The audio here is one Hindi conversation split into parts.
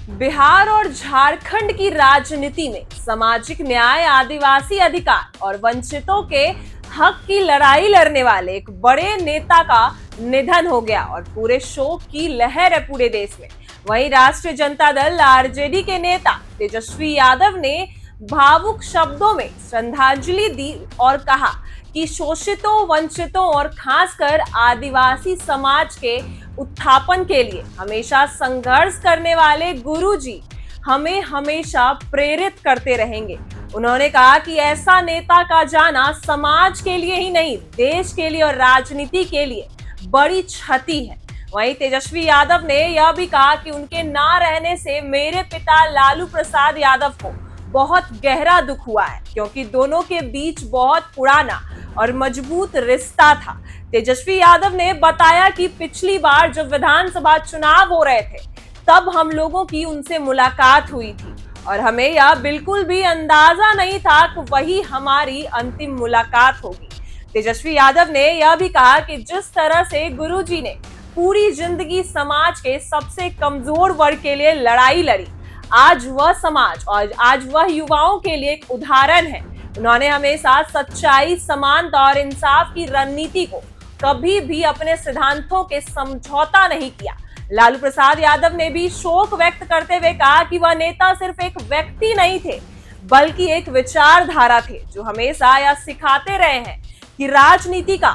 बिहार और झारखंड की राजनीति में सामाजिक न्याय, आदिवासी अधिकार और वंचितों के हक की लड़ाई लड़ने वाले एक बड़े नेता का निधन हो गया और पूरे शोक की लहर है पूरे देश में। वहीं राष्ट्रीय जनता दल आरजेडी के नेता तेजस्वी यादव ने भावुक शब्दों में श्रद्धांजलि दी और कहा कि शोषितों, वंचितों और खासकर आदिवासी समाज के उत्थापन के लिए हमेशा संघर्ष करने वाले गुरुजी हमें हमेशा प्रेरित करते रहेंगे। उन्होंने कहा कि ऐसा नेता का जाना समाज के लिए ही नहीं, देश के लिए और राजनीति के लिए बड़ी क्षति है। वहीं तेजस्वी यादव ने यह भी कहा कि उनके ना रहने से मेरे पिता लालू प्रसाद यादव को बहुत गहरा दुख हुआ है, क्योंकि दोनों के बीच बहुत पुराना और मजबूत रिश्ता था। तेजस्वी यादव ने बताया कि पिछली बार जब विधानसभा चुनाव हो रहे थे तब हम लोगों की उनसे मुलाकात हुई थी और हमें यह बिल्कुल भी अंदाजा नहीं था कि वही हमारी अंतिम मुलाकात होगी। तेजस्वी यादव ने यह भी कहा कि जिस तरह से गुरुजी ने पूरी जिंदगी समाज के सबसे कमजोर वर्ग के लिए लड़ाई लड़ी, आज वह समाज और आज वह युवाओं के लिए एक उदाहरण है। उन्होंने हमेशा सच्चाई, समानता और इंसाफ की रणनीति को कभी भी अपने सिद्धांतों के समझौता नहीं किया। लालू प्रसाद यादव ने भी शोक व्यक्त करते हुए कहा कि वह नेता सिर्फ एक व्यक्ति नहीं थे, बल्कि एक विचारधारा थे जो हमेशा यह सिखाते रहे हैं कि राजनीति का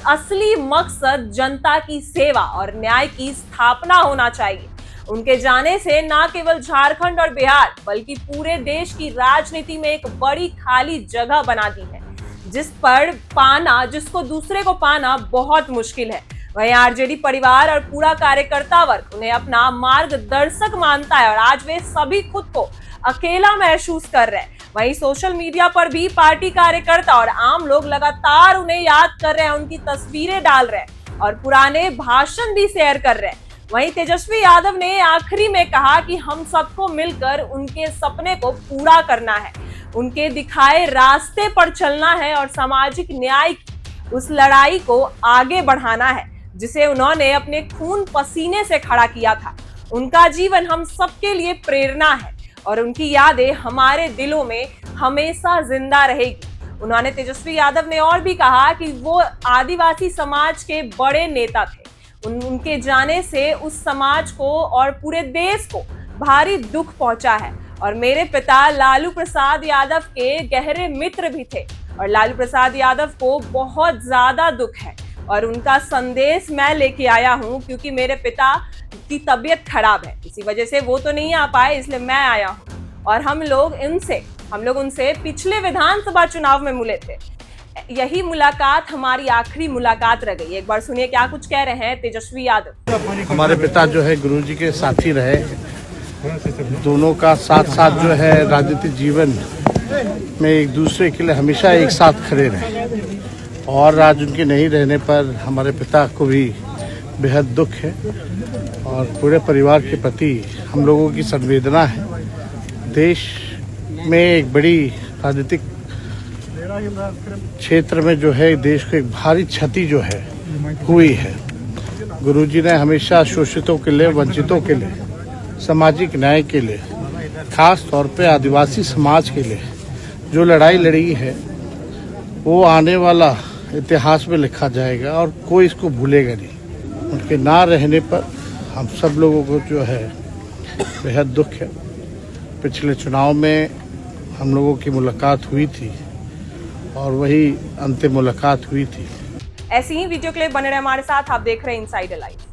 असली मकसद जनता की सेवा और न्याय की स्थापना होना चाहिए। उनके जाने से न केवल झारखंड और बिहार बल्कि पूरे देश की राजनीति में एक बड़ी खाली जगह बना दी है, जिसको दूसरे को पाना बहुत मुश्किल है। वहीं आरजेडी परिवार और पूरा कार्यकर्ता वर्ग उन्हें अपना मार्गदर्शक मानता है और आज वे सभी खुद को अकेला महसूस कर रहे हैं। वहीं सोशल मीडिया पर भी पार्टी कार्यकर्ता और आम लोग लगातार उन्हें याद कर रहे हैं, उनकी तस्वीरें डाल रहे हैं और पुराने भाषण भी शेयर कर रहे हैं। वहीं तेजस्वी यादव ने आखिरी में कहा कि हम सबको मिलकर उनके सपने को पूरा करना है, उनके दिखाए रास्ते पर चलना है और सामाजिक न्याय की उस लड़ाई को आगे बढ़ाना है जिसे उन्होंने अपने खून पसीने से खड़ा किया था। उनका जीवन हम सबके लिए प्रेरणा है और उनकी यादें हमारे दिलों में हमेशा जिंदा रहेगी। उन्होंने तेजस्वी यादव ने और भी कहा कि वो आदिवासी समाज के बड़े नेता थे। उनके जाने से उस समाज को और पूरे देश को भारी दुख पहुंचा है और मेरे पिता लालू प्रसाद यादव के गहरे मित्र भी थे और लालू प्रसाद यादव को बहुत ज्यादा दुख है और उनका संदेश मैं लेके आया हूं क्योंकि मेरे पिता की तबीयत खराब है, इसी वजह से वो तो नहीं आ पाए, इसलिए मैं आया हूं। और हम लोग उनसे पिछले विधानसभा चुनाव में मिले थे। यही मुलाकात हमारी आखिरी मुलाकात रह गई। एक बार सुनिए क्या कुछ कह रहे हैं तेजस्वी यादव। हमारे पिता जो है गुरुजी के साथी रहे, दोनों का साथ जो है राजनीतिक जीवन में एक दूसरे के लिए हमेशा एक साथ खड़े रहे और आज उनके नहीं रहने पर हमारे पिता को भी बेहद दुख है और पूरे परिवार के प्रति हम लोगों की संवेदना है। देश में एक बड़ी राजनीतिक क्षेत्र में जो है देश को एक भारी क्षति जो है हुई है। गुरुजी ने हमेशा शोषितों के लिए, वंचितों के लिए, सामाजिक न्याय के लिए, खास तौर पे आदिवासी समाज के लिए जो लड़ाई लड़ी है वो आने वाला इतिहास में लिखा जाएगा और कोई इसको भूलेगा नहीं। उनके ना रहने पर हम सब लोगों को जो है बेहद दुख है। पिछले चुनाव में हम लोगों की मुलाकात हुई थी और वही अंतिम मुलाकात हुई थी। ऐसी ही वीडियो के लिए बने रहे हमारे साथ। आप देख रहे हैं इनसाइडर लाइव।